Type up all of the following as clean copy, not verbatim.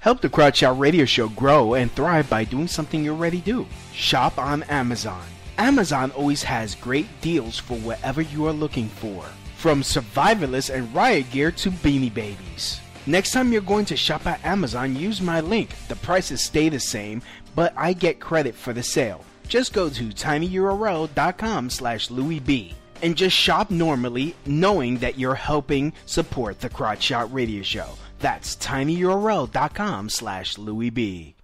Help the Crotch Shot Radio Show grow and thrive by doing something you already do. Shop on Amazon. Amazon always has great deals for whatever you are looking for. From survivalists and riot gear to beanie babies. Next time you're going to shop at Amazon, use my link. The prices stay the same, but I get credit for the sale. Just go to tinyurl.com/LouisB and just shop normally, knowing that you're helping support the Crotch Shot Radio Show. That's tinyurl.com/LouisB.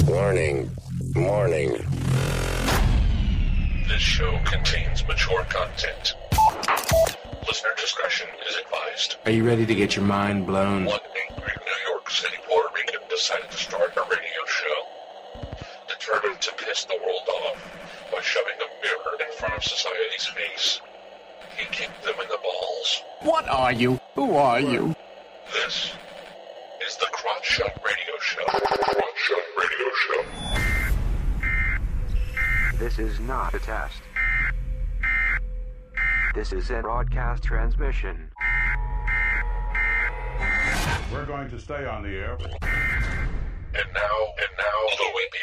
Warning. This show contains mature content. Listener discretion is advised. Are you ready to get your mind blown? One angry New York City Puerto Rican decided to start a radio show. Determined to piss the world off by shoving a mirror in front of society's face, he kicked them in the balls. What are you? Who are you? This is the Crotch Shot Radio Show. Crotch Shot Radio Show. This is not a test. This is a broadcast transmission. We're going to stay on the air. And now, Louis B.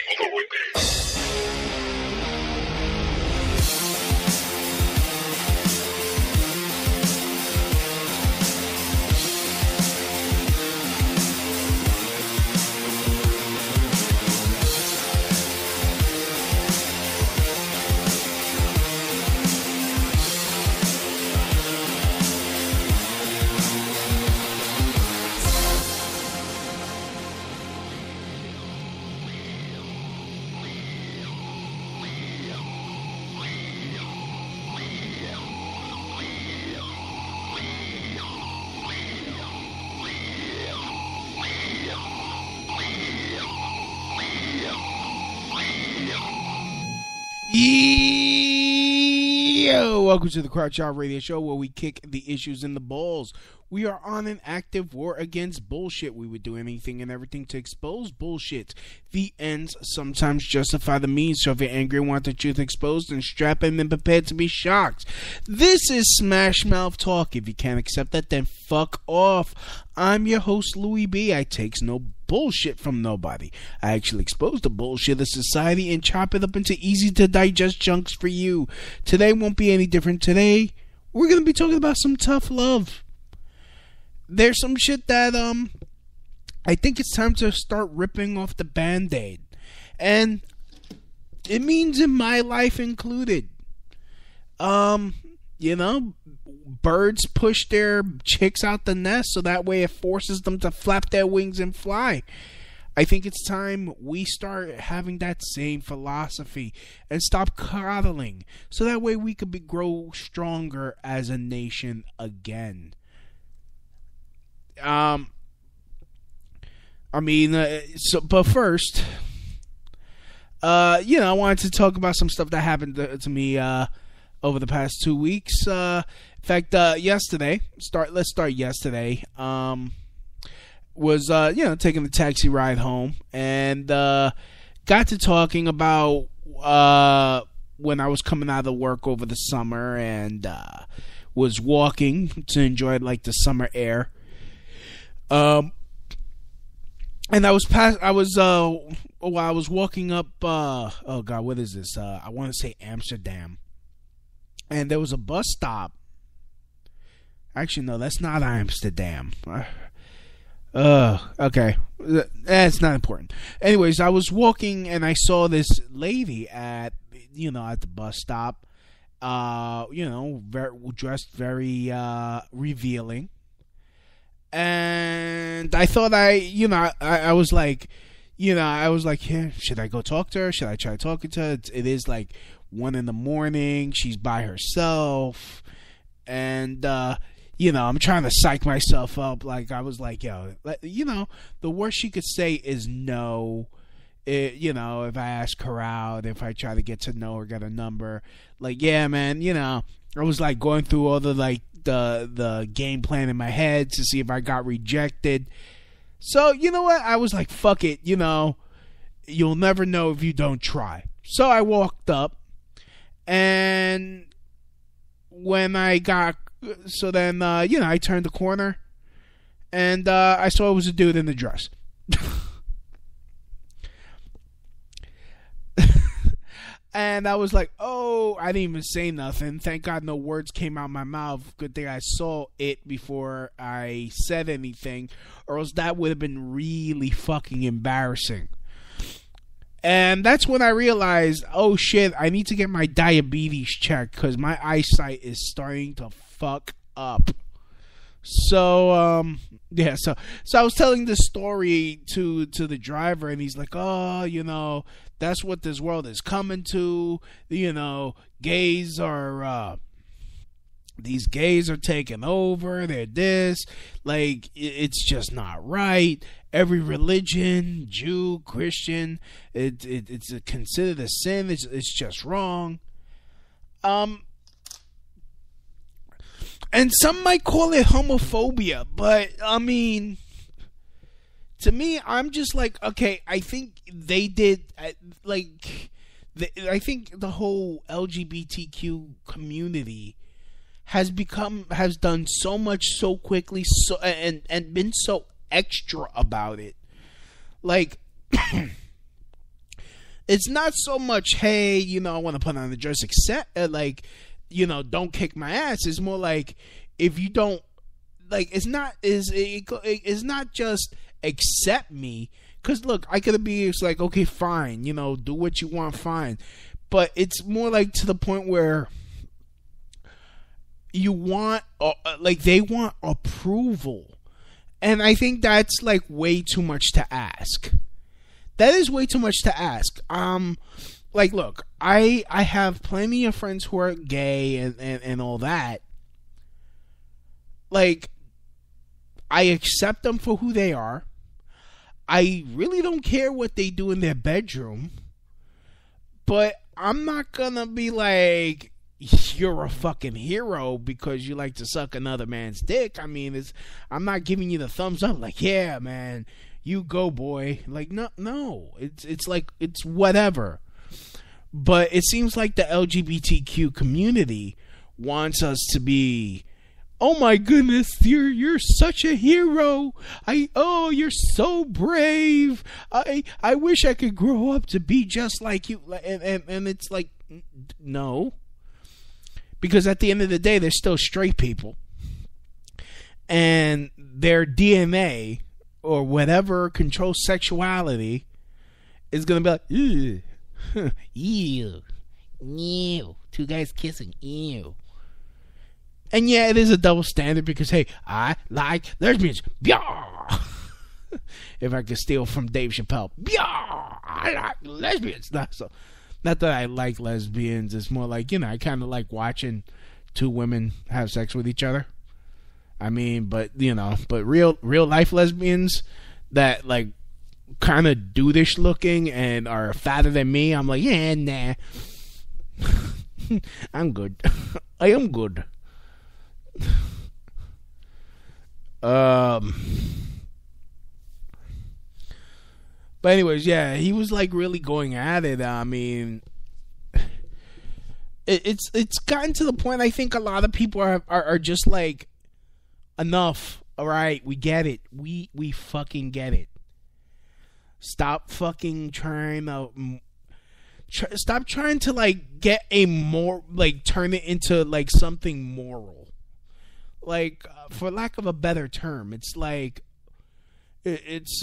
Yo, welcome to the Crotch Shot Radio Show, where we kick the issues in the balls. We are on an active war against bullshit. We would do anything and everything to expose bullshit. The ends sometimes justify the means, so if you're angry and want the truth exposed, then strap in and prepared to be shocked. This is Smash Mouth Talk. If you can't accept that, then fuck off. I'm your host, Louis B. I takes no bullshit from nobody. I actually expose the bullshit of society and chop it up into easy to digest chunks for you. Today won't be any different. Today, we're going to be talking about some tough love. There's some shit that, I think it's time to start ripping off the Band-Aid. And it means in my life included. You know, birds push their chicks out the nest so that way it forces them to flap their wings and fly. I think it's time we start having that same philosophy and stop coddling so that way we could grow stronger as a nation again. But first, I wanted to talk about some stuff that happened to me, over the past 2 weeks. In fact, yesterday, let's start yesterday, was, taking the taxi ride home and, got to talking about, when I was coming out of work over the summer and, was walking to enjoy, the summer air. And I was walking up, what is this? I want to say Amsterdam. And there was a bus stop. Actually, no, that's not Amsterdam. Okay. That's not important. Anyways, I was walking and I saw this lady at the bus stop, dressed very, revealing. And I thought I was like, yeah, should I go talk to her? Should I try talking to her? It is 1 a.m. She's by herself. And, I'm trying to psych myself up. I was like, yo, the worst she could say is no. If I ask her out, if I try to get to know her, get a number. Yeah, man, I was going through all the game plan in my head to see if I got rejected. So, you know what? I was like, fuck it, you'll never know if you don't try. So I walked up, and when I got, I turned the corner, and I saw it was a dude in a dress. And I was like, oh, I didn't even say nothing. Thank God no words came out of my mouth. Good thing I saw it before I said anything, or else that would have been really fucking embarrassing. And that's when I realized, oh shit, I need to get my diabetes checked because my eyesight is starting to fuck up. So, yeah, so I was telling this story to the driver, and he's like, oh, you know, that's what this world is coming to. You know, gays are, these gays are taking over. They're this. Like, it's just not right. Every religion, Jew, Christian, it's considered a sin. It's just wrong. And some might call it homophobia, but I mean, to me, I'm just like, okay, I think they did, like, I think the whole LGBTQ community has done so much so quickly, so and been so extra about it. Like, it's not so much, hey, you know, I want to put on the dress, except like, you know, don't kick my ass. It's more like, if you don't, like, it's not just accept me. Because look, I could be, it's like, okay, fine, you know, do what you want, fine. But it's more like to the point where you want, like, they want approval. And I think that's like way too much to ask. That is way too much to ask. Like, look, I have plenty of friends who are gay and all that. Like, I accept them for who they are. I really don't care what they do in their bedroom. But I'm not gonna be like, you're a fucking hero because you like to suck another man's dick. I mean, I'm not giving you the thumbs up like, yeah, man, you go, boy. Like, no. It's like, it's whatever. But it seems like the LGBTQ community wants us to be, oh my goodness, you're such a hero. You're so brave. I wish I could grow up to be just like you. And it's like, no. Because at the end of the day, they're still straight people. And their DNA or whatever controls sexuality is going to be like, ew. Ew. Ew. Two guys kissing. Ew. And yeah, it is a double standard because, hey, I like lesbians. Byah! If I could steal from Dave Chappelle. Byah! I like lesbians. Not that I like lesbians. It's more like, you know, I kind of like watching two women have sex with each other. I mean, but, you know, but real life lesbians that, like, kind of dudeish looking and are fatter than me, I'm like, yeah, nah. I'm good. I am good. But anyways, yeah, he was like really going at it. I mean, it's gotten to the point, I think a lot of people are just like, enough. All right, we get it. We fucking get it. Stop fucking trying to stop trying to like get a more, like, turn it into like something moral. Like, for lack of a better term, it's like it's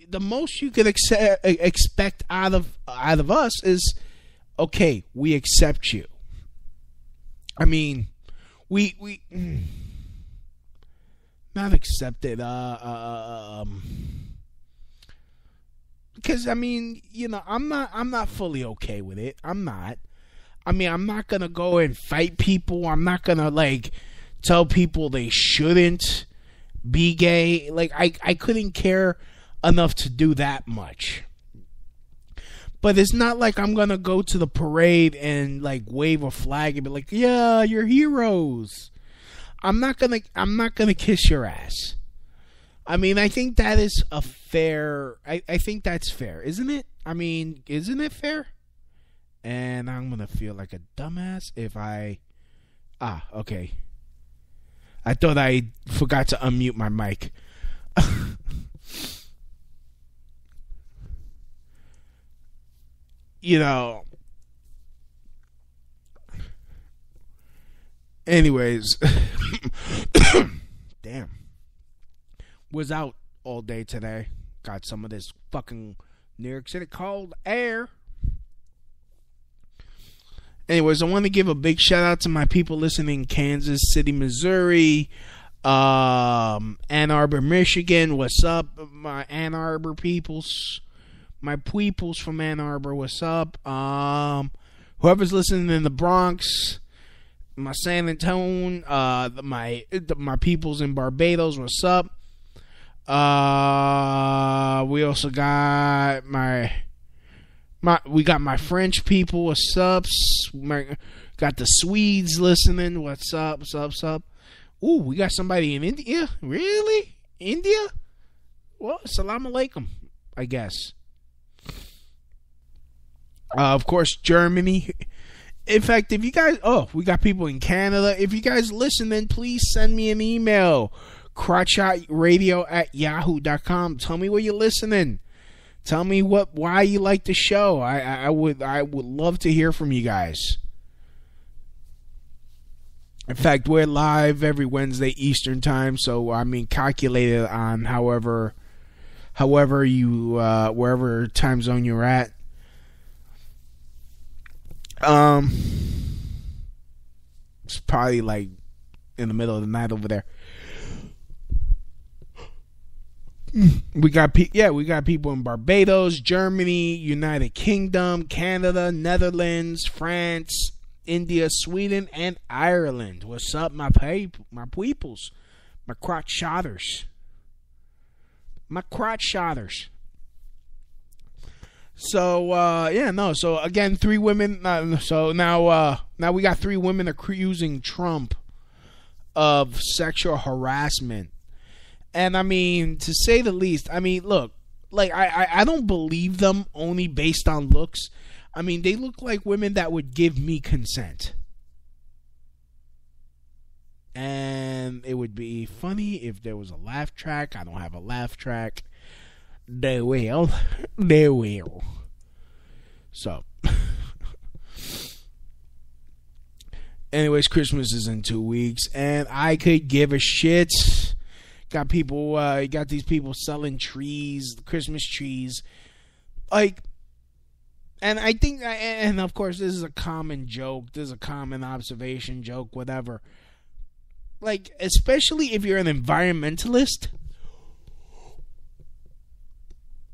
the most you could expect out of us is, okay, we accept you. I mean, we not accepted, because I mean, you know, I'm not fully okay with it. I'm not. I mean, I'm not gonna go and fight people. I'm not gonna like tell people they shouldn't be gay. Like, I couldn't care enough to do that much. But it's not like I'm gonna go to the parade and like wave a flag and be like, yeah, you're heroes. I'm not gonna kiss your ass. I mean, I think that is a fair, I think that's fair, isn't it? I mean, isn't it fair? And I'm gonna feel like a dumbass if okay. I thought I forgot to unmute my mic. you know. Anyways, damn. Was out all day today. Got some of this fucking New York City cold air. Anyways, I want to give a big shout out to my people listening in Kansas City, Missouri, Ann Arbor, Michigan. What's up, my Ann Arbor peoples? My peoples from Ann Arbor, what's up? Whoever's listening in the Bronx, my San Antonio, my peoples in Barbados, what's up? We also got we got my French people, what's up? Got the Swedes listening, what's up? Ooh, we got somebody in India? Really? India? Well, salam alaikum, I guess. Of course, Germany. In fact, if you guys, we got people in Canada. If you guys listen, then please send me an email. crotchshotradio@yahoo.com. Tell me where you're listening. Tell me why you like the show. I would love to hear from you guys. In fact, we're live every Wednesday Eastern time, so I mean calculated on however you wherever time zone you're at. It's probably like in the middle of the night over there. We got people in Barbados, Germany, United Kingdom, Canada, Netherlands, France, India, Sweden, and Ireland. What's up, my peoples, my crotch shotters, So So again, 3 women. So now we got 3 women accusing Trump of sexual harassment. And I mean, to say the least, I mean, look, like I don't believe them only based on looks. I mean, they look like women that would give me consent. And it would be funny if there was a laugh track. I don't have a laugh track. They will. So, anyways, Christmas is in 2 weeks, and I could give a shit. Got people, got these people selling trees, Christmas trees, like, and I think, and of course, this is a common joke, this is a common observation, joke, whatever. Like, especially if you're an environmentalist,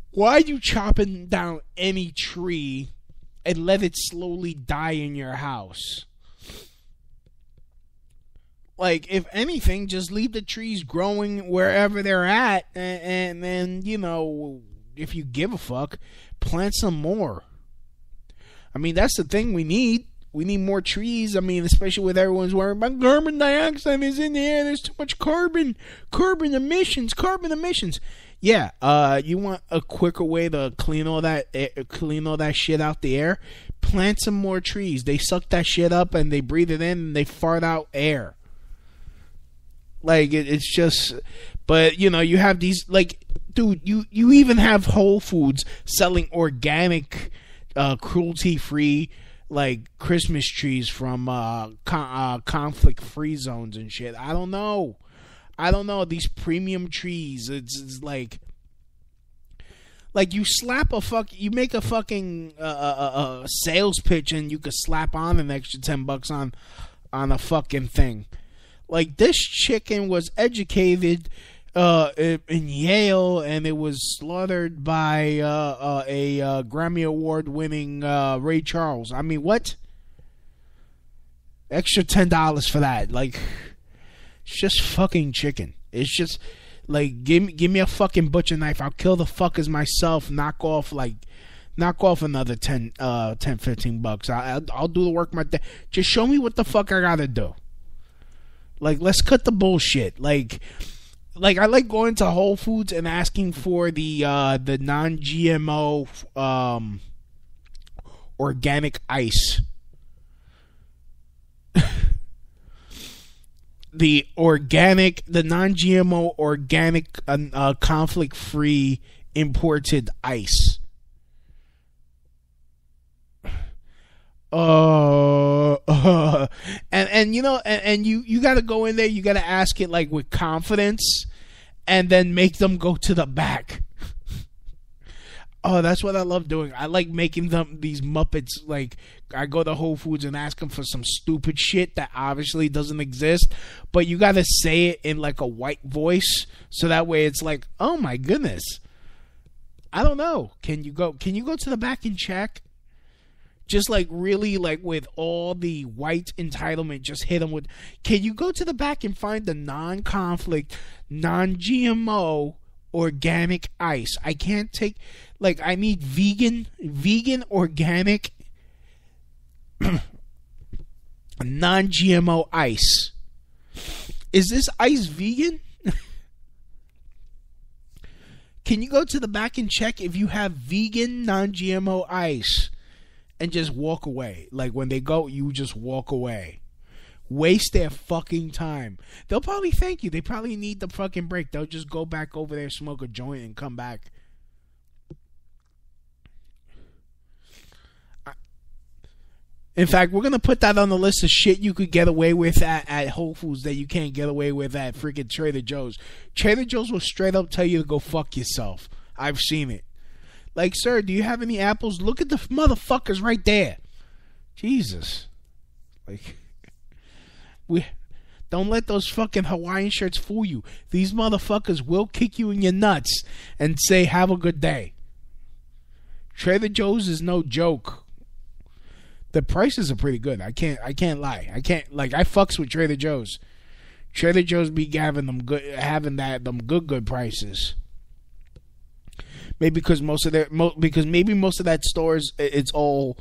why are you chopping down any tree and let it slowly die in your house? Like, if anything, just leave the trees growing wherever they're at, and then, you know, if you give a fuck, plant some more. I mean, that's the thing we need. We need more trees. I mean, especially with everyone's worrying about carbon dioxide is in the air. There's too much carbon emissions. Yeah, you want a quicker way to clean all that shit out the air? Plant some more trees. They suck that shit up and they breathe it in and they fart out air. Like, it's just, but, you know, you have these, like, dude, you even have Whole Foods selling organic, cruelty-free, like, Christmas trees from conflict-free zones and shit. I don't know. These premium trees, it's like you you make a fucking sales pitch and you could slap on an extra $10 on a fucking thing. Like, this chicken was educated in Yale, and it was slaughtered by a Grammy Award winning Ray Charles. I mean, what? Extra $10 for that? Like, it's just fucking chicken. It's just like, give me a fucking butcher knife. I'll kill the fuckers myself. Knock off another $10-15. I'll do the work myself. Just show me what the fuck I gotta do. Like, let's cut the bullshit. Like I like going to Whole Foods and asking for the non-GMO organic ice. The non-GMO organic conflict-free imported ice. And you know, and you got to go in there. You got to ask it like with confidence, and then make them go to the back. Oh, that's what I love doing. I like making them these Muppets. Like, I go to Whole Foods and ask them for some stupid shit that obviously doesn't exist, but you got to say it in like a white voice, so that way it's like, oh my goodness. I don't know. Can you go to the back and check? Just like really like with all the white entitlement, just hit them with, can you go to the back and find the non-conflict, non-GMO organic ice? I can't take, like, I need vegan organic non-GMO ice. Is this ice vegan? Can you go to the back and check if you have vegan non-GMO ice and just walk away? Like, when they go, you just walk away. Waste their fucking time. They'll probably thank you. They probably need the fucking break. They'll just go back over there, smoke a joint, and come back. In fact, we're going to put that on the list of shit you could get away with at Whole Foods that you can't get away with at freaking Trader Joe's. Trader Joe's will straight up tell you to go fuck yourself. I've seen it. Like, sir, do you have any apples? Look at the motherfuckers right there. Jesus. Like, don't let those fucking Hawaiian shirts fool you. These motherfuckers will kick you in your nuts and say, have a good day. Trader Joe's is no joke. The prices are pretty good. I can't lie. I fucks with Trader Joe's. Trader Joe's be having them good prices. Maybe because most of that stores, it's all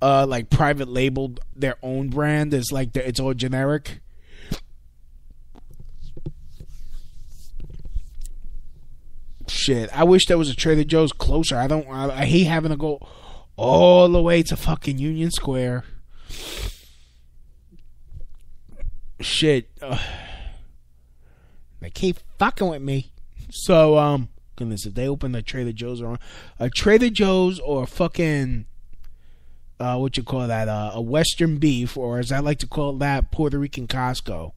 like private labeled their own brand. It's like it's all generic. Shit, I wish there was a Trader Joe's closer. I hate having to go all the way to fucking Union Square. Shit. They keep fucking with me. So, goodness, if they open a Trader Joe's or a fucking, what you call that, a Western Beef, or as I like to call that, Puerto Rican Costco,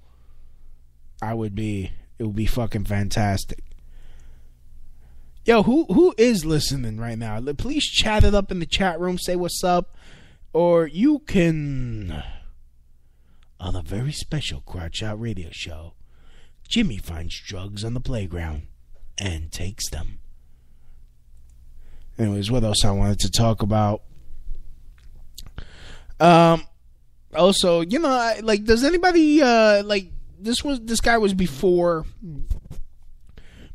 it would be fucking fantastic. Yo, who is listening right now? Please chat it up in the chat room. Say what's up. Or you can, on a very special Crotch Out Radio show, Jimmy finds drugs on the playground and takes them. Anyways, what else I wanted to talk about? Also, you know, like, does anybody, like, this guy was before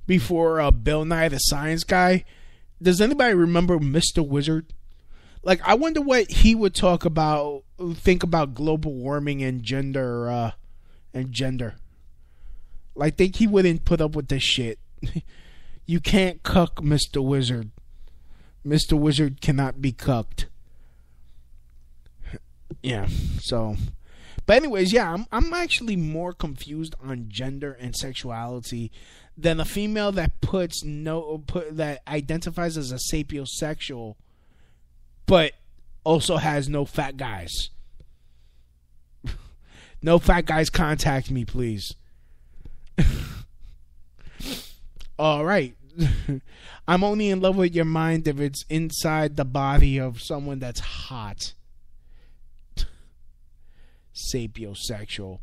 Bill Nye the Science Guy. Does anybody remember Mr. Wizard? Like, I wonder what he would think about global warming and gender. Like, I think he wouldn't put up with this shit. You can't cuck Mr. Wizard. Mr. Wizard cannot be cucked. Yeah, so. But anyways, yeah, I'm actually more confused on gender and sexuality than a female that that identifies as a sapiosexual, but also has no fat guys. No fat guys, contact me, please. All right. I'm only in love with your mind if it's inside the body of someone that's hot. Sapiosexual.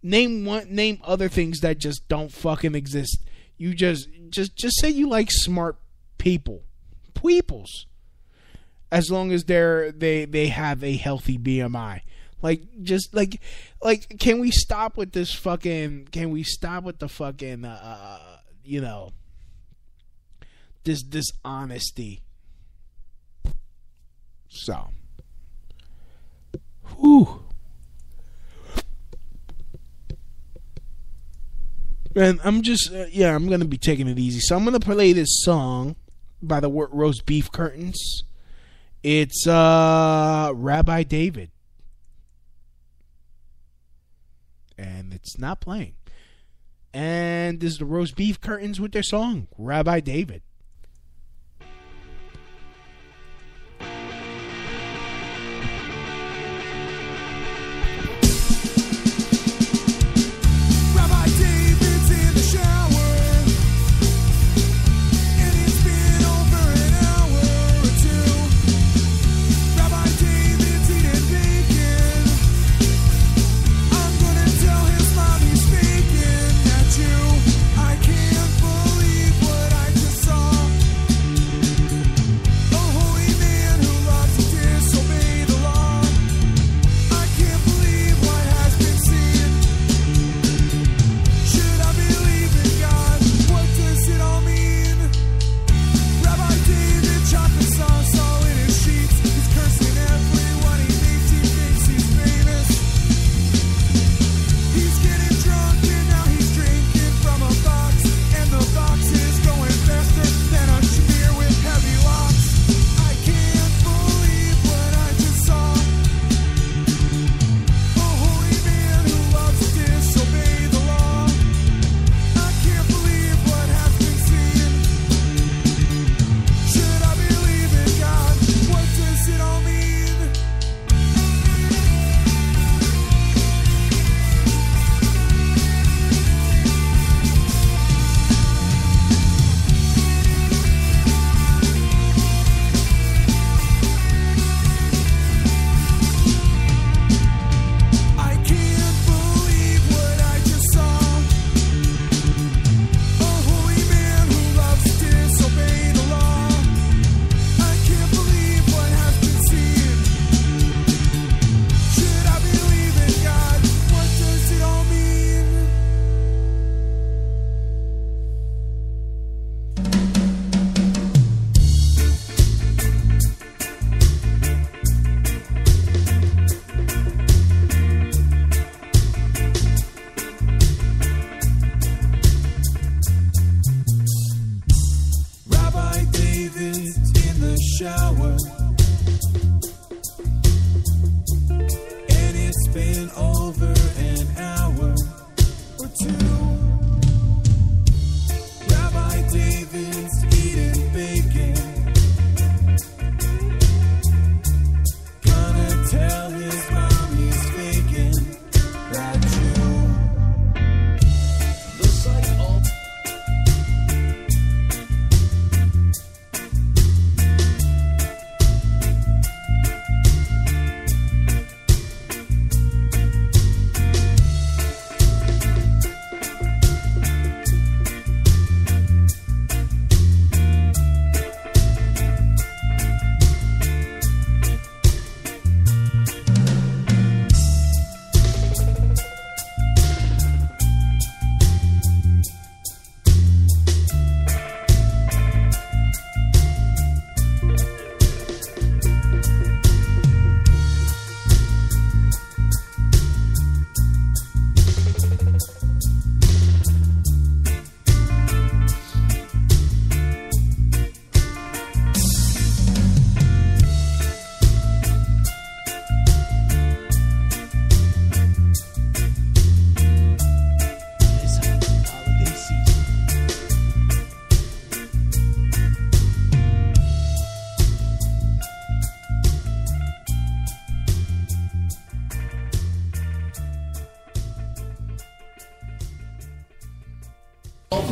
Name other things that just don't fucking exist. You just say you like smart people. Peoples. As long as they have a healthy BMI. Like, just like can we stop with this fucking you know, this dishonesty. So, whew. And I'm just, I'm going to be taking it easy. So I'm going to play this song by the Roast Beef Curtains. It's Rabbi David. And it's not playing. And this is the Roast Beef Curtains with their song, Rabbi David.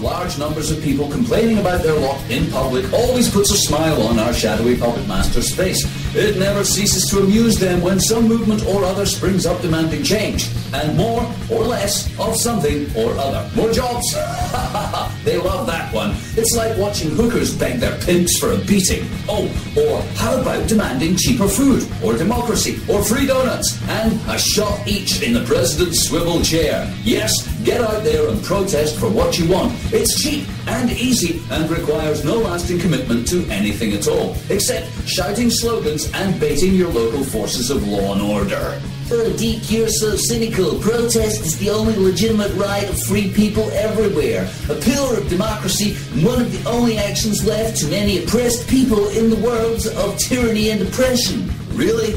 Large numbers of people complaining about their lot in public always puts a smile on our shadowy puppet master's face. It never ceases to amuse them when some movement or other springs up demanding change, and more or less of something or other. More jobs? They love that one. It's like watching hookers beg their pimps for a beating. Oh, or how about demanding cheaper food, or democracy, or free donuts, and a shot each in the president's swivel chair? Yes, get out there and protest for what you want. It's cheap and easy and requires no lasting commitment to anything at all, except shouting slogans and baiting your local forces of law and order. Oh, Deke, you're so cynical. Protest is the only legitimate right of free people everywhere. A pillar of democracy and one of the only actions left to many oppressed people in the worlds of tyranny and oppression. Really?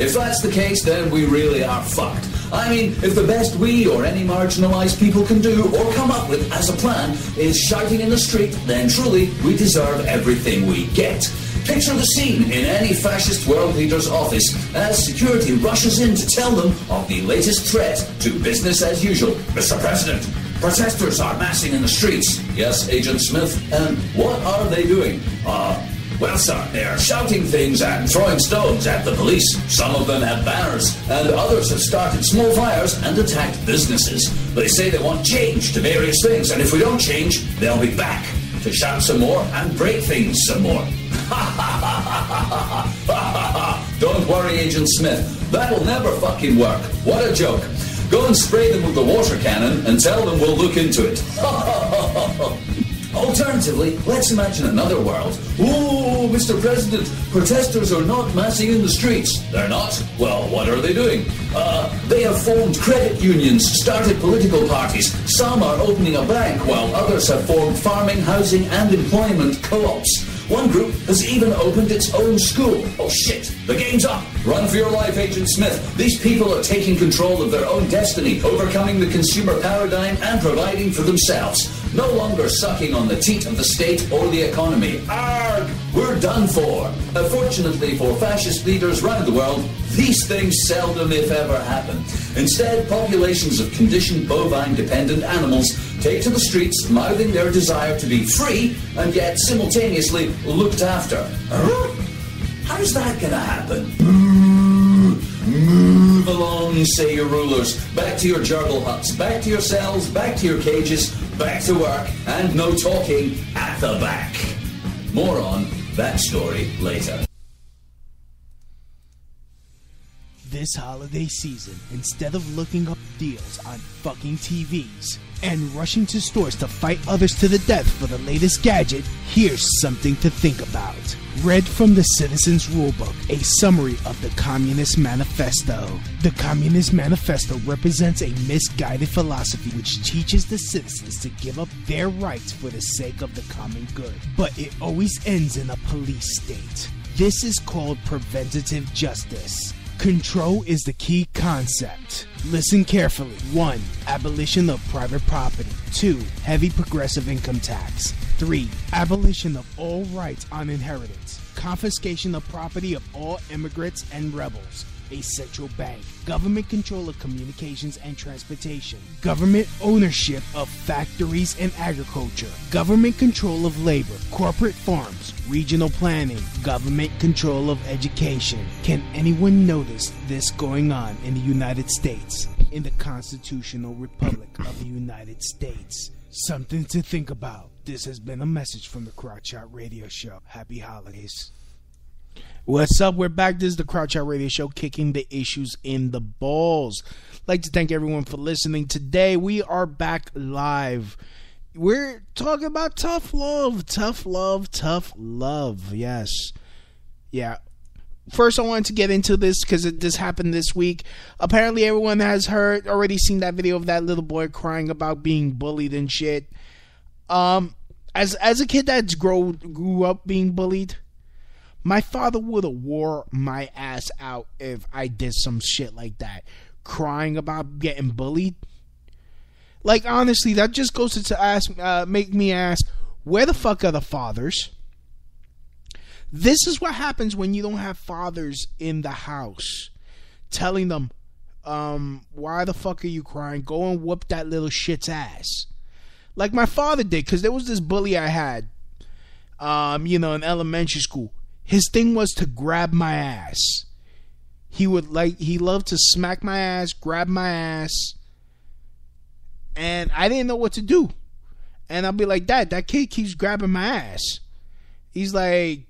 If that's the case, then we really are fucked. I mean, if the best we or any marginalised people can do or come up with as a plan is shouting in the street, then truly we deserve everything we get. Picture the scene in any fascist world leader's office as security rushes in to tell them of the latest threat to business as usual. Mr. President, Protesters are massing in the streets. Yes, Agent Smith. And what are they doing? Well, sir, they're shouting things and throwing stones at the police. Some of them have banners, and others have started small fires and attacked businesses. They say they want change to various things, and if we don't change, they'll be back to shout some more and break things some more. Don't worry, Agent Smith. That'll never fucking work. What a joke. Go and spray them with the water cannon and tell them we'll look into it. Alternatively, let's imagine another world. Ooh, Mr. President, protesters are not massing in the streets. They're not? Well, what are they doing? They have formed credit unions, started political parties. Some are opening a bank, while others have formed farming, housing, and employment co-ops. One group has even opened its own school. Oh shit, the game's up. Run for your life, Agent Smith. These people are taking control of their own destiny, overcoming the consumer paradigm and providing for themselves. No longer sucking on the teat of the state or the economy. Arrgh! We're done for. Fortunately for fascist leaders around the world, these things seldom, if ever, happen. Instead, populations of conditioned bovine-dependent animals take to the streets, mouthing their desire to be free and yet simultaneously looked after. How's that gonna happen? Move along, say your rulers. Back to your juggle huts, back to your cells, back to your cages, back to work, and no talking at the back. More on that story later. This holiday season, instead of looking up deals on fucking TVs and rushing to stores to fight others to the death for the latest gadget, here's something to think about. Read from the Citizens Rulebook, a summary of the Communist Manifesto. The Communist Manifesto represents a misguided philosophy which teaches the citizens to give up their rights for the sake of the common good. But it always ends in a police state. This is called preventative justice. Control is the key concept. Listen carefully. 1. Abolition of private property. 2. Heavy progressive income tax. 3. Abolition of all rights on inheritance. Confiscation of property of all immigrants and rebels. A central bank. Government control of communications and transportation. Government ownership of factories and agriculture. Government control of labor. Corporate farms. Regional planning. Government control of education. Can anyone notice this going on in the United States? In the Constitutional Republic of the United States? Something to think about. This has been a message from the Crouch Out Radio Show. Happy holidays. What's up? We're back. This is the Crouch Out Radio Show, kicking the issues in the balls. I'd like to thank everyone for listening. Today, we are back live. We're talking about tough love. Tough love, tough love. Yes. Yeah. First, I wanted to get into this because this happened this week. Apparently, everyone has already seen that video of that little boy crying about being bullied and shit. As a kid that's grew up being bullied, my father would have wore my ass out if I did some shit like that. Crying about getting bullied. Like, honestly, that just goes to make me ask, where the fuck are the fathers? This is what happens when you don't have fathers in the house. Telling them, why the fuck are you crying? Go and whoop that little shit's ass. Like my father did, because there was this bully I had, in elementary school. His thing was to grab my ass. He loved to smack my ass, grab my ass. And I didn't know what to do. And I'll be like, Dad, that kid keeps grabbing my ass. He's like,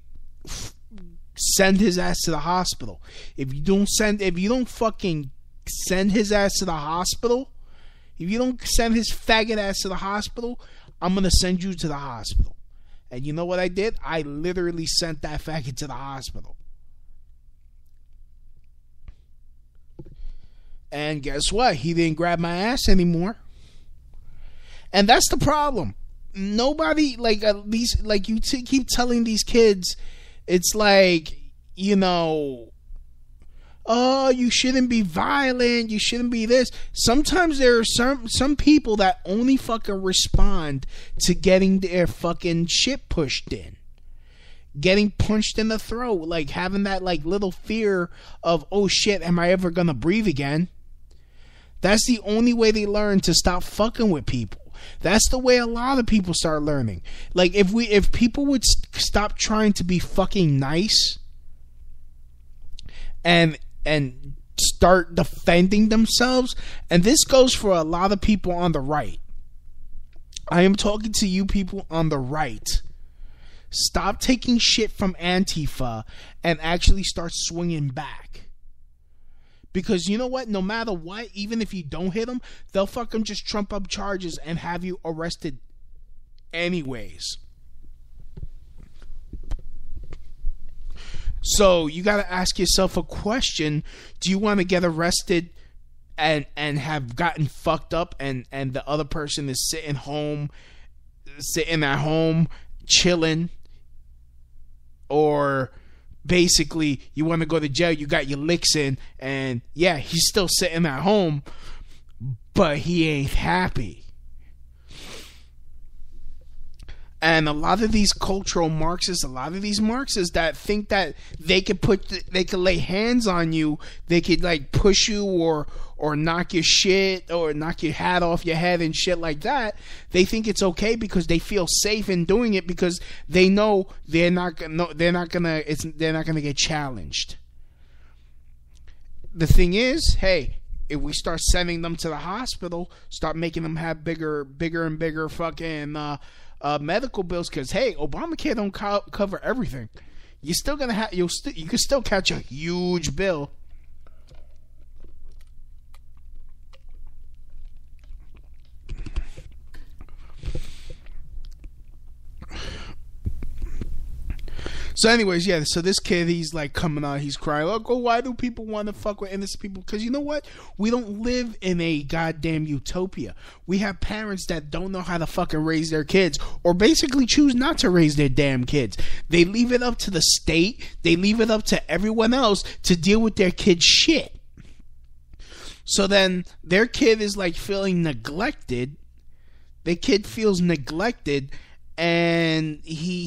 send his ass to the hospital. If you don't fucking send his ass to the hospital, if you don't send his faggot ass to the hospital, I'm going to send you to the hospital. And you know what I did? I literally sent that faggot to the hospital. And guess what? He didn't grab my ass anymore. And that's the problem. Nobody, keep telling these kids, it's like, oh, you shouldn't be violent, you shouldn't be this. Sometimes there are some people that only fucking respond to getting their fucking shit pushed in. Getting punched in the throat, like having that like little fear of, oh shit, am I ever gonna breathe again? That's the only way they learn to stop fucking with people. That's the way a lot of people start learning. Like, if people would stop trying to be fucking nice and start defending themselves, and this goes for a lot of people on the right. I am talking to you people on the right. Stop taking shit from Antifa and actually start swinging back. Because you know what? No matter what, even if you don't hit them, they'll fucking just trump up charges and have you arrested anyways. So you got to ask yourself a question. Do you want to get arrested and have gotten fucked up and the other person is sitting at home chilling? Or basically you want to go to jail, you got your licks in, and yeah, he's still sitting at home, but he ain't happy. And a lot of these cultural Marxists, that think that they could lay hands on you, they could like push you or knock your shit or knock your hat off your head and shit like that. They think it's okay because they feel safe in doing it because they know they're not gonna get challenged. The thing is, hey, if we start sending them to the hospital, start making them have bigger and bigger fucking medical bills, because hey, Obamacare don't cover everything. You're still gonna have you can still catch a huge bill. So anyways, yeah, so this kid, he's like coming out, he's crying, like, oh, why do people want to fuck with innocent people? Because you know what? We don't live in a goddamn utopia. We have parents that don't know how to fucking raise their kids, or basically choose not to raise their damn kids. They leave it up to the state, they leave it up to everyone else to deal with their kid's shit. So then their kid is like feeling neglected. The kid feels neglected, and he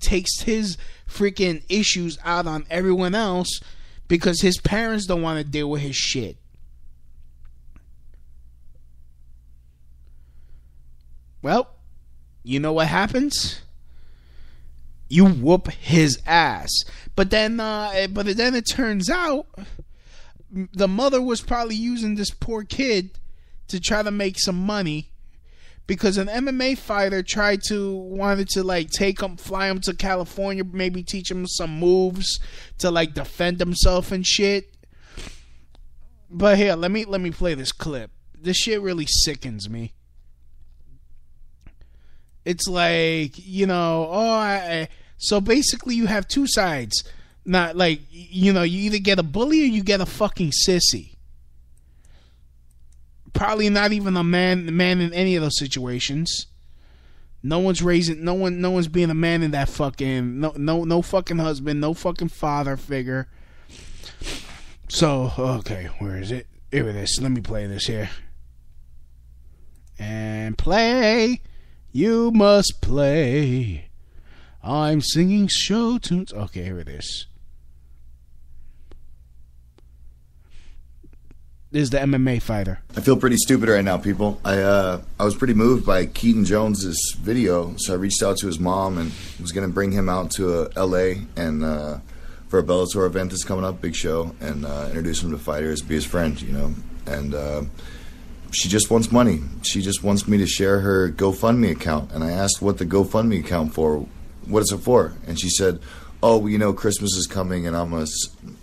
takes his freaking issues out on everyone else because his parents don't want to deal with his shit. Well, you know what happens? You whoop his ass. But then it turns out the mother was probably using this poor kid to try to make some money. Because an MMA fighter wanted to like take him, fly him to California, maybe teach him some moves to like defend himself and shit. But here, let me play this clip. This shit really sickens me. It's like, you know, so basically you have two sides. Not like, you know, you either get a bully or you get a fucking sissy. Probably not even a man in any of those situations. No one's being a man in that fucking no fucking husband, no fucking father figure. So, okay, where is it? Here it is. Let me play this here. And play. You must play. I'm singing show tunes. Okay, here it is. This is the MMA fighter. I feel pretty stupid right now, people. I was pretty moved by Keaton Jones's video, so I reached out to his mom and was going to bring him out to LA and for a Bellator event that's coming up, big show, and introduce him to fighters, be his friend, you know. And she just wants money. She just wants me to share her GoFundMe account. And I asked what the GoFundMe account for, what is it for? And she said, oh, well, you know, Christmas is coming and I'm a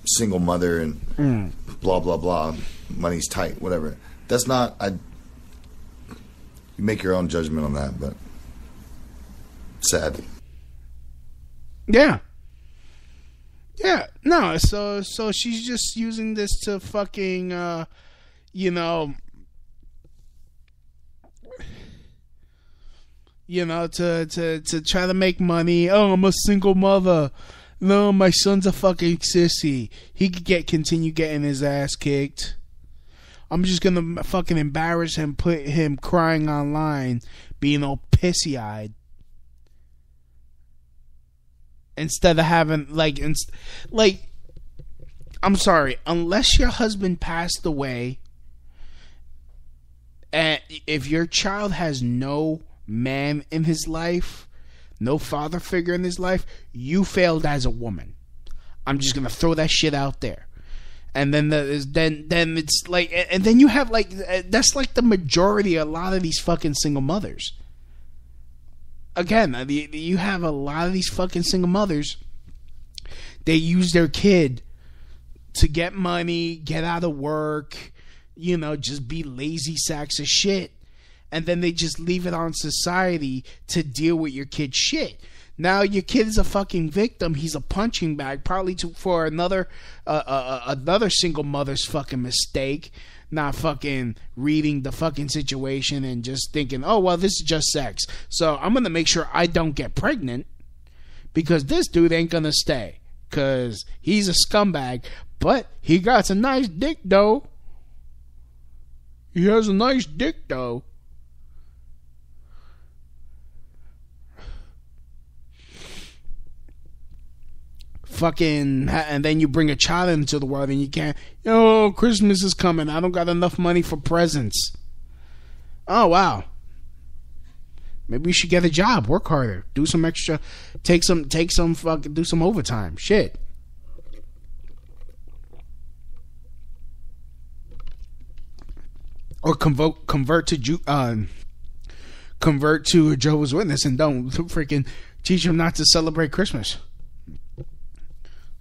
single mother and blah, blah, blah. Money's tight, whatever. That's not, you make your own judgment on that, but sad. Yeah. Yeah, no, so she's just using this to fucking, you know, to try to make money. Oh, I'm a single mother. No, my son's a fucking sissy. He could continue getting his ass kicked. I'm just gonna fucking embarrass him, put him crying online, being all pissy-eyed. Instead of having, I'm sorry, unless your husband passed away And if your child has no man in his life, no father figure in his life, you failed as a woman. I'm just gonna throw that shit out there. And then then it's like, and then you have like, that's like the majority of a lot of these fucking single mothers. Again, you have a lot of these fucking single mothers. They use their kid to get money, get out of work, you know, just be lazy sacks of shit. And then they just leave it on society to deal with your kid's shit. Now your kid is a fucking victim. He's a punching bag, probably for another single mother's fucking mistake, not fucking reading the fucking situation and just thinking, oh, well, this is just sex, so I'm going to make sure I don't get pregnant because this dude ain't going to stay because he's a scumbag, but he got a nice dick, though. He has a nice dick, though. Fucking, and then you bring a child into the world and you can't, oh, Christmas is coming, I don't got enough money for presents. Oh, wow. Maybe you should get a job, work harder, do some extra, take some fucking, do some overtime, shit. Or convert to a Jehovah's Witness and don't freaking teach them not to celebrate Christmas.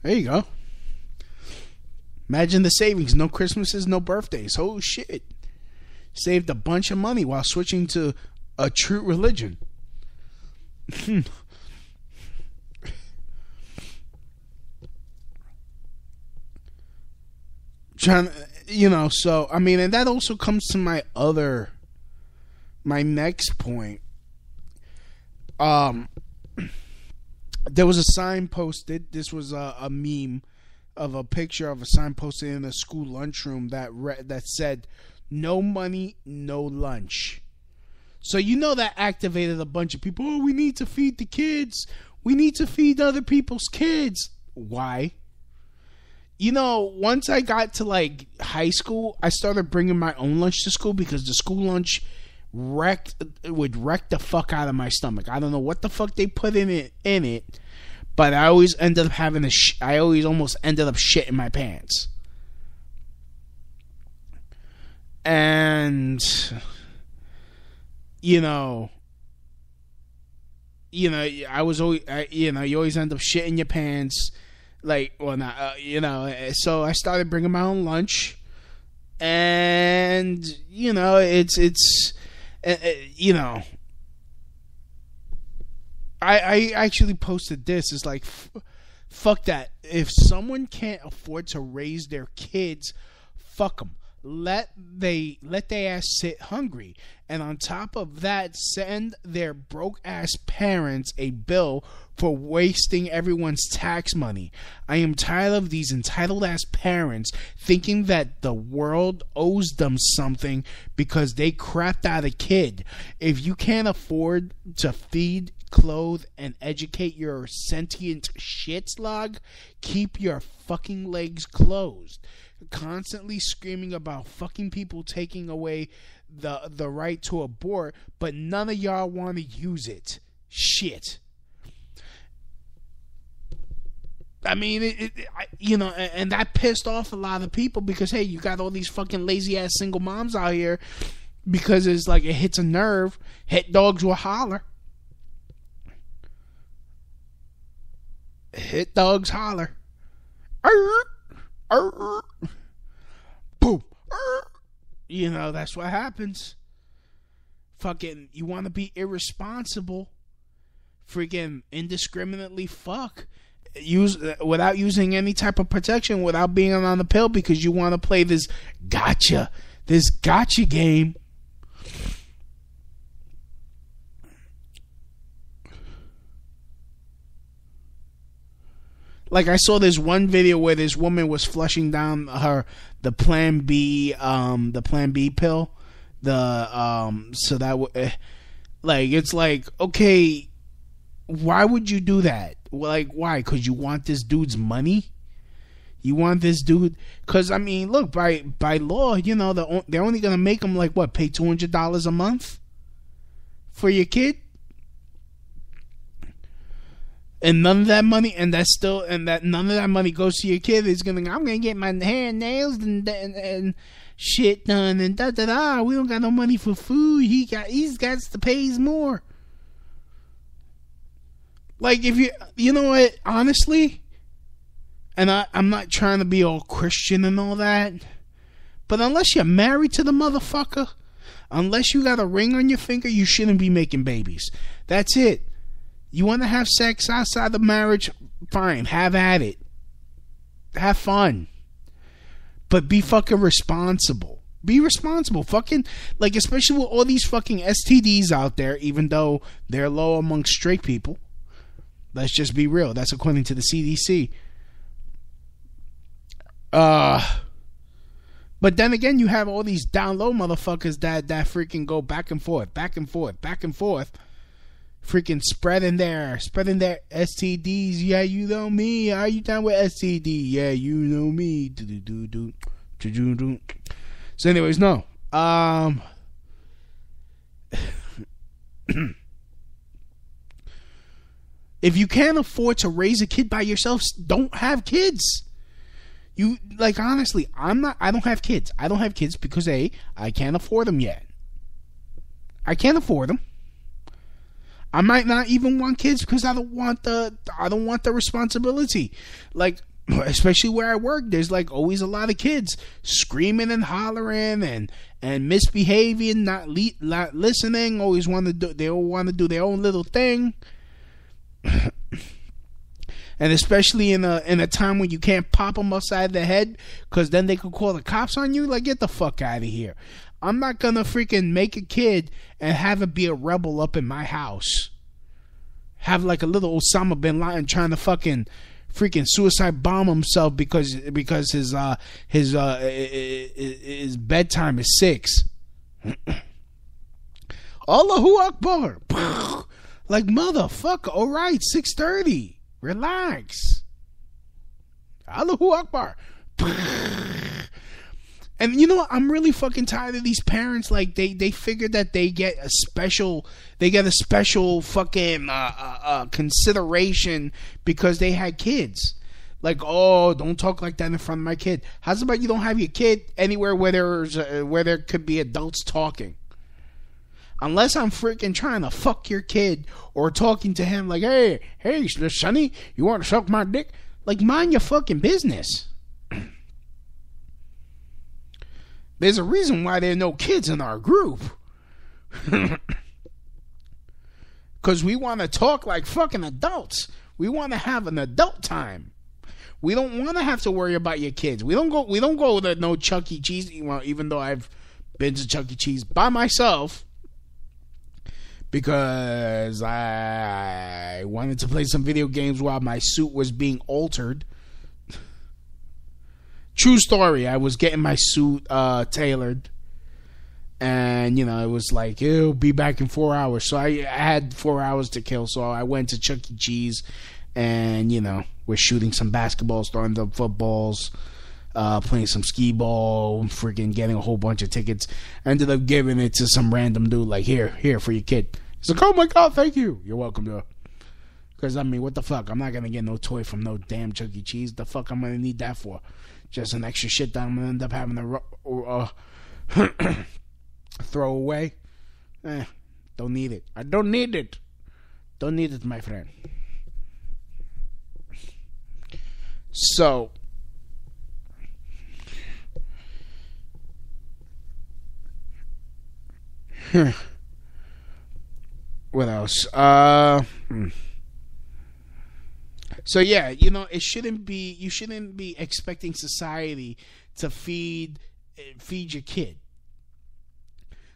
There you go. Imagine the savings. No Christmases, no birthdays. Oh shit. Saved a bunch of money while switching to a true religion. Trying, you know, so I mean, and that also comes to my next point. There was a sign posted. This was a meme of a picture of a sign posted in a school lunchroom that said, "No money, no lunch." So you know that activated a bunch of people. Oh, we need to feed the kids. We need to feed other people's kids. Why? You know, once I got to like high school, I started bringing my own lunch to school because the school lunch would wreck the fuck out of my stomach. I don't know what the fuck they put in it, but I always ended up having I always almost ended up shitting my pants. And you know, I was always, you always end up shitting your pants, like, well, not, so I started bringing my own lunch, and it's. I actually posted this. It's like, fuck that. If someone can't afford to raise their kids, fuck them. Let their ass sit hungry. And on top of that, send their broke ass parents a bill for wasting everyone's tax money. I am tired of these entitled ass parents thinking that the world owes them something because they crapped out a kid. If you can't afford to feed, clothe, and educate your sentient shit slug, keep your fucking legs closed. Constantly screaming about fucking people taking away the right to abort, but none of y'all want to use it. Shit. I mean, and that pissed off a lot of people because, hey, you got all these fucking lazy ass single moms out here because it's like it hits a nerve. Hit dogs will holler. Hit dogs holler. Boom. That's what happens. Fucking, you want to be irresponsible, freaking indiscriminately fuck. Without using any type of protection, without being on the pill because you want to play this gotcha game. Like, I saw this one video where this woman was flushing down the Plan B pill, so that like, it's like, okay, why would you do that? Like, why? Because you want this dude's money? You want this dude? Because, I mean, look, by law, you know, they're only going to make them, like, what, pay $200 a month for your kid? And none of that money, none of that money goes to your kid. Is I'm gonna get my hair and nails and shit done and da. We don't got no money for food. He's got to pay more. Like, if you know what, honestly, and I'm not trying to be all Christian and all that, but unless you're married to the motherfucker, unless you got a ring on your finger, you shouldn't be making babies. That's it. You want to have sex outside the marriage? Fine, have at it. Have fun. But be fucking responsible. Be responsible. Fucking, like, especially with all these fucking STDs out there, even though they're low amongst straight people. Let's just be real. That's according to the CDC. But then again, you have all these down low motherfuckers that freaking go back and forth. Freaking spreading their STDs. Yeah, you know me. Are you down with STD? Yeah, you know me. So anyways, no. If you can't afford to raise a kid by yourself, don't have kids. You, like, honestly, I don't have kids. I don't have kids because I can't afford them yet. I can't afford them. I might not even want kids because I don't want the responsibility. Like, especially where I work, there's like always a lot of kids screaming and hollering and misbehaving, not listening. Always want to do their own little thing. And especially in a time when you can't pop them upside the head because then they could call the cops on you. Like, get the fuck out of here. I'm not gonna freaking make a kid and have it be a rebel up in my house. Have like a little Osama bin Laden trying to freaking suicide bomb himself because his bedtime is 6. Allahu Akbar. Like, motherfucker. All right, 6:30. Relax. Allahu Akbar. And you know what? I'm really fucking tired of these parents. Like, they figure that they get a special fucking consideration because they had kids. Like, oh, don't talk like that in front of my kid. How's about you don't have your kid anywhere where there could be adults talking? Unless I'm freaking trying to fuck your kid or talking to him like, hey, Sonny, you want to suck my dick? Like, mind your fucking business. There's a reason why there are no kids in our group. Because we want to talk like fucking adults. We want to have an adult time. We don't want to have to worry about your kids. We don't go to no Chuck E. Cheese. Well, even though I've been to Chuck E. Cheese by myself. Because I wanted to play some video games while my suit was being altered. True story. I was getting my suit tailored. And, you know, it was like, it'll be back in 4 hours. So I had 4 hours to kill. So I went to Chuck E. Cheese. And, you know, we're shooting some basketballs, throwing the footballs, playing some skee ball, freaking getting a whole bunch of tickets. I ended up giving it to some random dude, like, here for your kid. He's like, oh my God, thank you. You're welcome, dude. Because, I mean, what the fuck? I'm not going to get no toy from no damn Chuck E. Cheese. The fuck I'm going to need that for? Just an extra shit that I'm going to end up having to throw away? Don't need it. I don't need it. Don't need it, my friend. So, what else? So yeah, you know, you shouldn't be expecting society to feed your kid.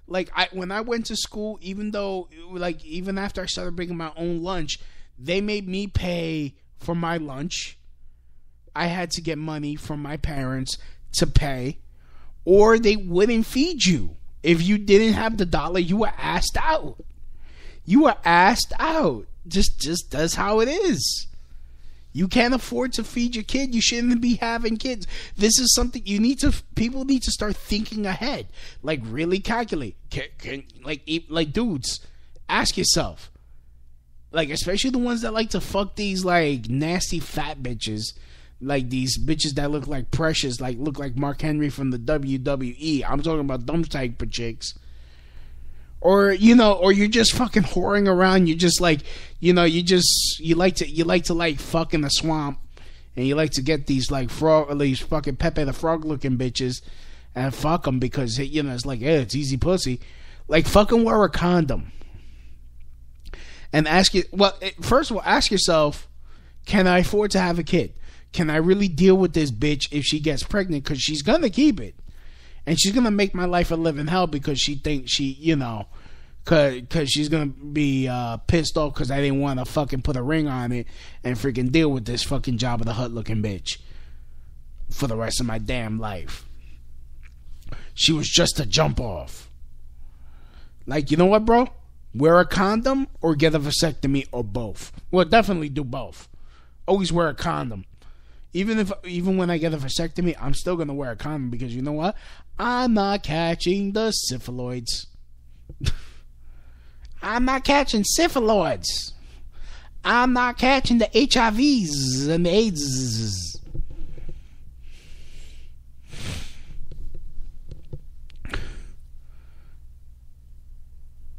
Like, when I went to school, even after I started bringing my own lunch, they made me pay for my lunch. I had to get money from my parents to pay, or they wouldn't feed you. If you didn't have the dollar, you were asked out. You were asked out. Just that's how it is. You can't afford to feed your kid. You shouldn't be having kids. This is something people need to start thinking ahead. Like, really calculate. Like dudes, ask yourself. Like, especially the ones that like to fuck these, like, nasty fat bitches. Like, these bitches that look like Precious, like, look like Mark Henry from the WWE. I'm talking about them type of chicks. Or, you know, or you're just fucking whoring around. You're just like, you know, you like to like fuck in the swamp, and you like to get these like these fucking Pepe the Frog looking bitches and fuck them because, you know, it's like, yeah, it's easy pussy. Like, fucking wear a condom. And first of all, ask yourself, can I afford to have a kid? Can I really deal with this bitch if she gets pregnant? Because she's gonna keep it. And she's going to make my life a living hell because she thinks she, you know, because she's going to be pissed off because I didn't want to fucking put a ring on it and freaking deal with this fucking Jabba the Hutt looking bitch for the rest of my damn life. She was just a jump off. Like, you know what, bro? Wear a condom or get a vasectomy or both. Well, definitely do both. Always wear a condom. Even when I get a vasectomy, I'm still going to wear a condom because, you know what? I'm not catching the syphilids. I'm not catching syphilids. I'm not catching the HIVs and the AIDS.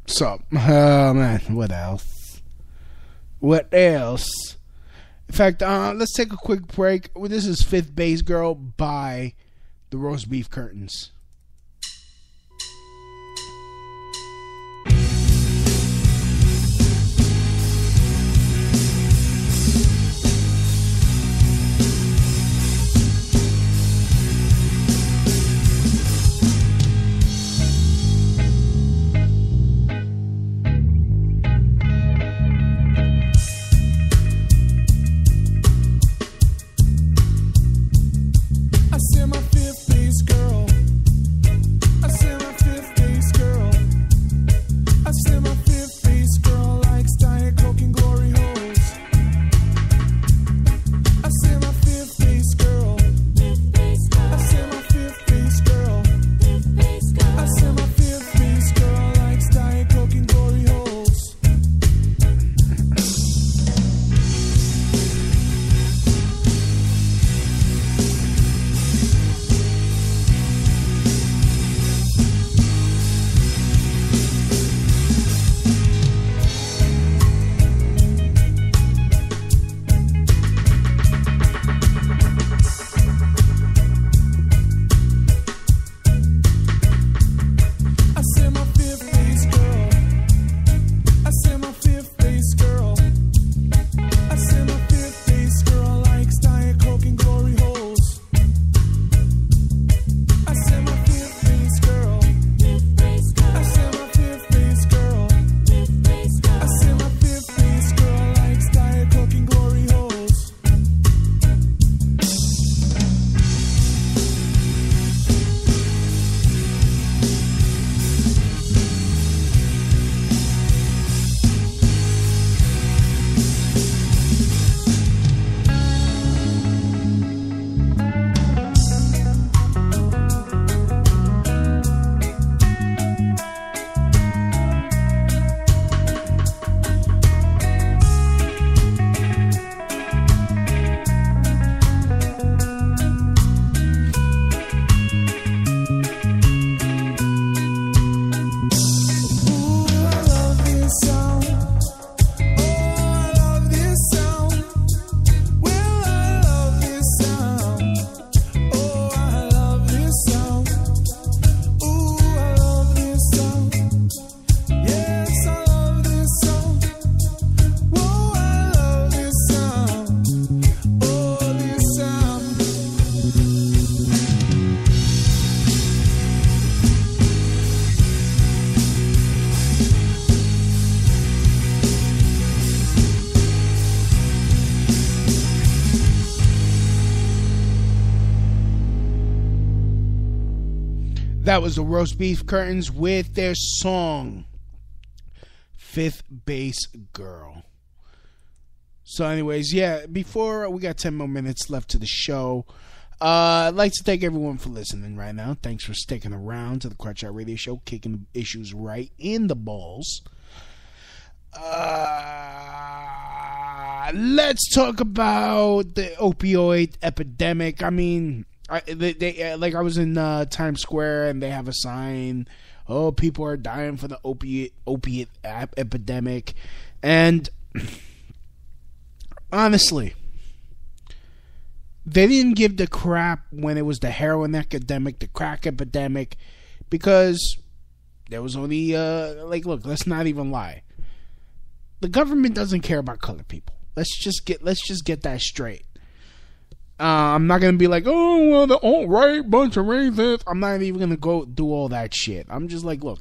So, oh man, what else? In fact, let's take a quick break. This is Fifth Base Girl by the Roast Beef Curtains. That was the Roast Beef Curtains with their song Fifth Base Girl. So anyways, yeah, before we got 10 more minutes left to the show, I'd like to thank everyone for listening right now. Thanks for sticking around to the Crutch Out Radio Show, kicking the issues right in the balls. Let's talk about the opioid epidemic. I mean, I was in Times Square and they have a sign, "Oh, people are dying from the opiate epidemic," and honestly, they didn't give the crap when it was the heroin epidemic, the crack epidemic, because there was only look, let's not even lie. The government doesn't care about colored people. Let's just get that straight. I'm not gonna be like, oh well, the alt-right bunch of racists. I'm not even gonna go do all that shit. I'm just like, look,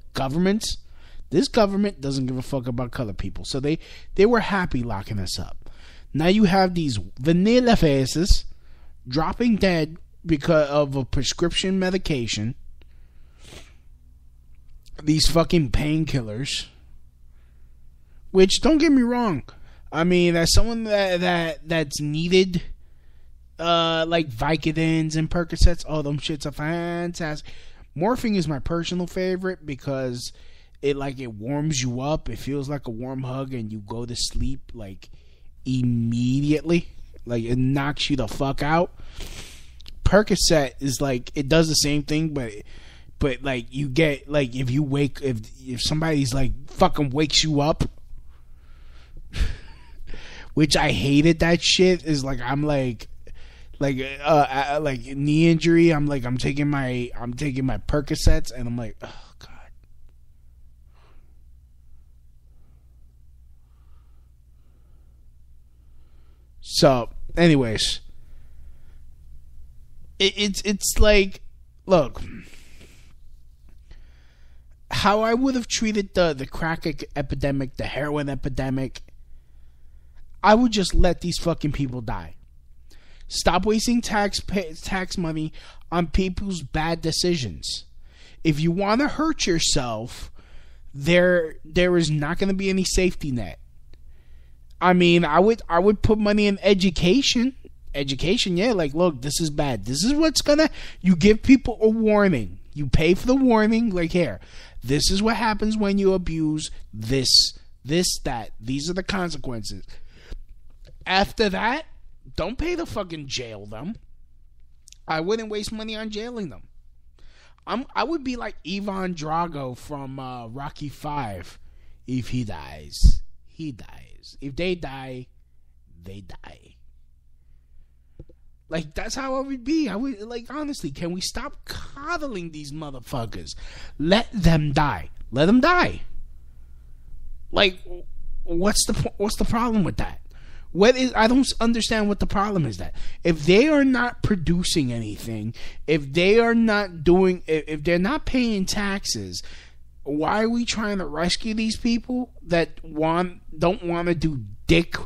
this government doesn't give a fuck about colored people, so they were happy locking us up. Now you have these vanilla faces dropping dead because of a prescription medication. These fucking painkillers. Which, don't get me wrong, I mean, as someone that's needed, like Vicodins and Percocets, all them shits are fantastic. Morphine is my personal favorite because it warms you up. It feels like a warm hug, and you go to sleep like immediately. Like, it knocks you the fuck out. Percocet is like, it does the same thing, but like you get, like, if somebody's like fucking wakes you up, which I hated that shit, is like, I'm like knee injury, I'm taking my Percocets, and I'm like, oh god. So anyways, it's like, look, how I would have treated the crack epidemic, the heroin epidemic, I would just let these fucking people die. Stop wasting tax money on people's bad decisions. If you want to hurt yourself, there is not going to be any safety net. I mean, I would put money in education. Education, yeah, like, look, this is bad. This is what's gonna, you give people a warning. You pay for the warning, like, here, this is what happens when you abuse this, that. These are the consequences. After that, don't pay to fucking jail them. I wouldn't waste money on jailing them. I would be like Ivan Drago from Rocky V. If he dies, he dies. If they die, they die. Like, that's how I would be. I would, like, honestly, can we stop coddling these motherfuckers? Let them die. Let them die. Like, what's the problem with that? I don't understand what the problem is. That if they are not producing anything, if they are not doing, if they're not paying taxes, why are we trying to rescue these people that don't want to do dick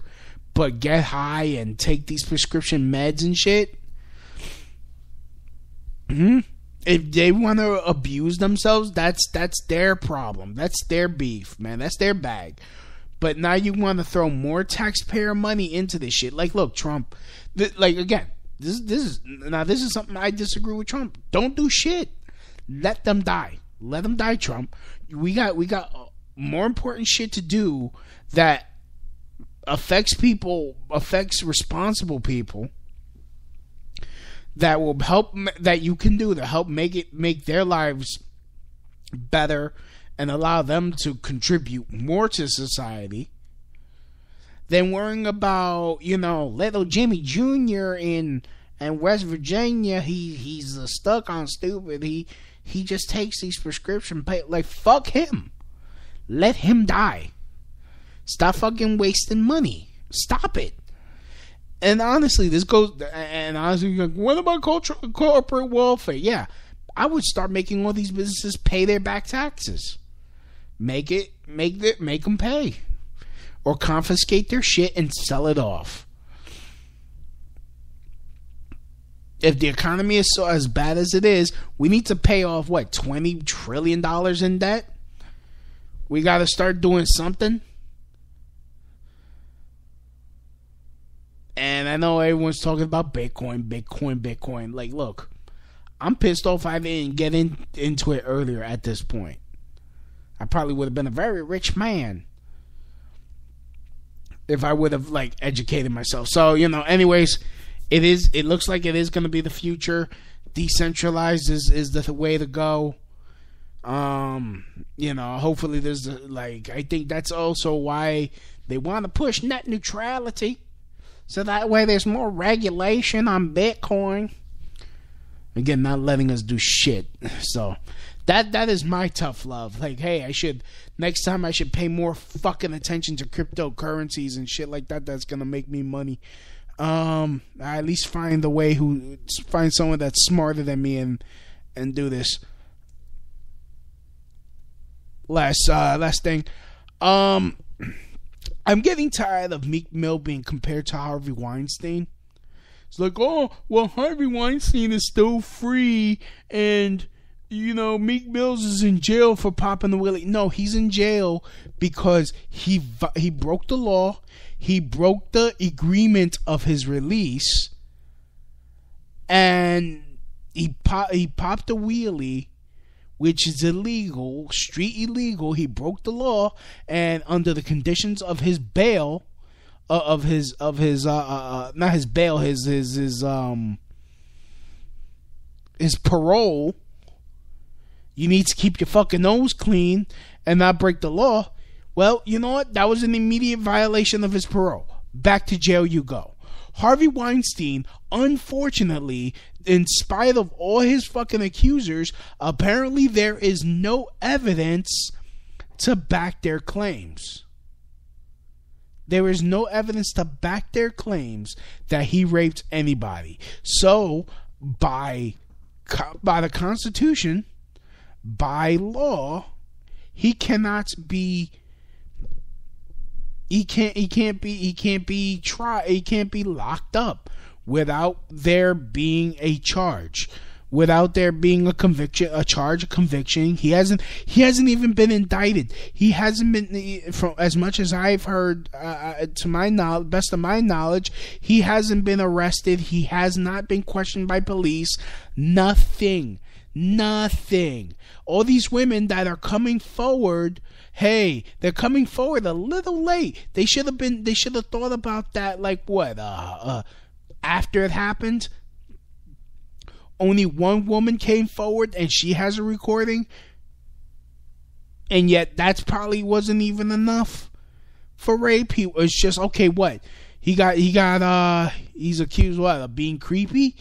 but get high and take these prescription meds and shit? If they want to abuse themselves, that's their problem. That's their beef, man. That's their bag. But now you want to throw more taxpayer money into this shit. Like, look, Trump. Again, this is something I disagree with Trump. Don't do shit. Let them die. Let them die, Trump. We got more important shit to do that affects responsible people, that will help, that you can do to help make their lives better and allow them to contribute more to society, than worrying about, little Jimmy Jr. in West Virginia. He's stuck on stupid. He just takes these prescription like, fuck him. Let him die. Stop fucking wasting money. Stop it. And honestly, like, what about corporate welfare? Yeah, I would start making all these businesses pay their back taxes. Make them pay, or confiscate their shit and sell it off. If the economy is so as bad as it is, we need to pay off $20 trillion in debt. We got to start doing something. And I know everyone's talking about Bitcoin. Like, look, I'm pissed off I didn't get into it earlier at this point. I probably would have been a very rich man if I would have, like, educated myself. So, anyways, it looks like it is going to be the future. Decentralized is the way to go. Hopefully there's, I think that's also why they want to push net neutrality. So that way there's more regulation on Bitcoin. Again, not letting us do shit. So that is my tough love. Like, hey, next time I should pay more fucking attention to cryptocurrencies and shit like that. That's gonna make me money. I at least find someone that's smarter than me and do this. Last thing. I'm getting tired of Meek Mill being compared to Harvey Weinstein. It's like, oh, well, Harvey Weinstein is still free, and, Meek Mills is in jail for popping the wheelie. No, he's in jail because he broke the law. He broke the agreement of his release, and he popped a wheelie, which is illegal, street illegal. He broke the law, and under the conditions of his bail, his parole, you need to keep your fucking nose clean and not break the law. Well, you know what? That was an immediate violation of his parole. Back to jail you go. Harvey Weinstein, unfortunately, in spite of all his fucking accusers, apparently there is no evidence to back their claims. There is no evidence to back their claims that he raped anybody. So, by the Constitution, by law, he cannot be. He can't be locked up without there being a charge, without there being a charge of conviction. He hasn't even been indicted. He hasn't been, from as much as I've heard, to my knowledge, best of my knowledge, he hasn't been arrested. He has not been questioned by police. Nothing. All these women that are coming forward, hey, they're coming forward a little late. They should have thought about that, after it happened. Only one woman came forward and she has a recording. And yet that probably wasn't even enough for rape. It's just, okay, what? He's accused of being creepy?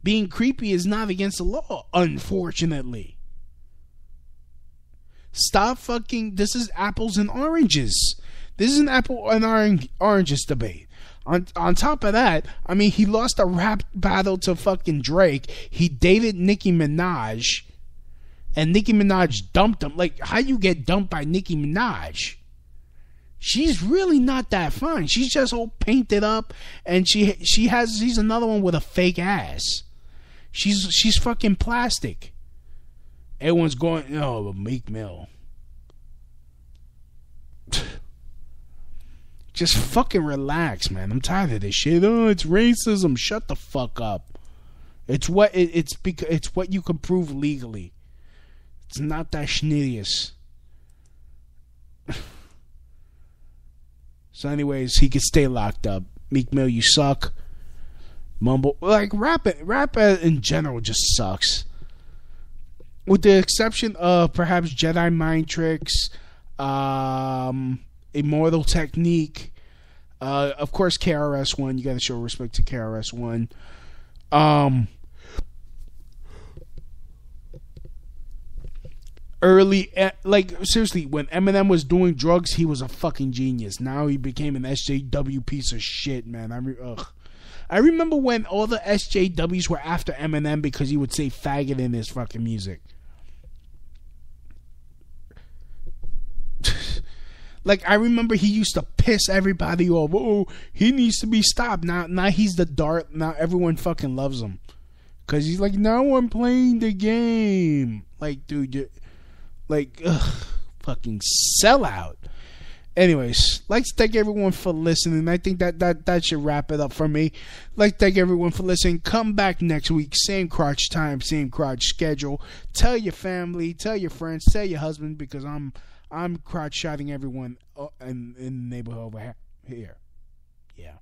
Being creepy is not against the law, unfortunately. Stop fucking. This is apples and oranges. This is an apple and oranges debate. On top of that, I mean, he lost a rap battle to fucking Drake. He dated Nicki Minaj, and Nicki Minaj dumped him. Like, how you get dumped by Nicki Minaj? She's really not that fine. She's just all painted up, and she's another one with a fake ass. She's fucking plastic. Everyone's going, oh, Meek Mill. Just fucking relax, man. I'm tired of this shit. Oh, it's racism. Shut the fuck up. It's what you can prove legally. It's not that schnittious. So anyways, he could stay locked up. Meek Mill, you suck. Mumble, like, rap in general just sucks. With the exception of perhaps Jedi Mind Tricks, Immortal Technique, of course KRS-One. You gotta show respect to KRS-One. Seriously, when Eminem was doing drugs, he was a fucking genius. Now he became an SJW piece of shit, man. I remember when all the SJWs were after Eminem because he would say faggot in his fucking music. Like, I remember he used to piss everybody off. Oh, he needs to be stopped. Now he's the dart. Now everyone fucking loves him. Because he's like, now I'm playing the game. Like, dude, fucking sellout. Anyways, like to thank everyone for listening. I think that should wrap it up for me. Like to thank everyone for listening. Come back next week, same crotch time, same crotch schedule. Tell your family, tell your friends, tell your husband, because I'm crotch shotting everyone in the neighborhood over here. Yeah,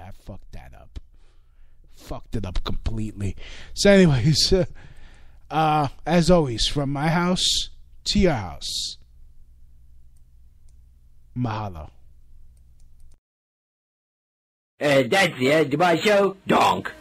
I fucked that up. Fucked it up completely. So anyways, as always, from my house to your house, mahalo. That's the end of my show. Donk.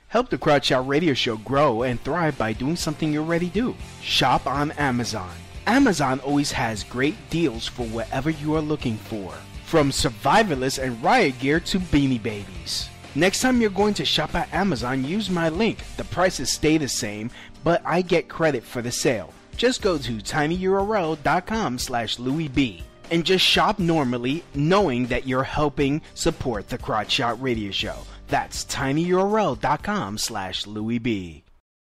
Help the Crotch Shot Radio Show grow and thrive by doing something you already do. Shop on Amazon. Amazon always has great deals for whatever you are looking for. From survivalists and riot gear to beanie babies. Next time you're going to shop at Amazon, use my link. The prices stay the same, but I get credit for the sale. Just go to tinyurl.com/LouisB and just shop normally, knowing that you're helping support the Crotch Shot Radio Show. That's tinyurl.com/LouisB.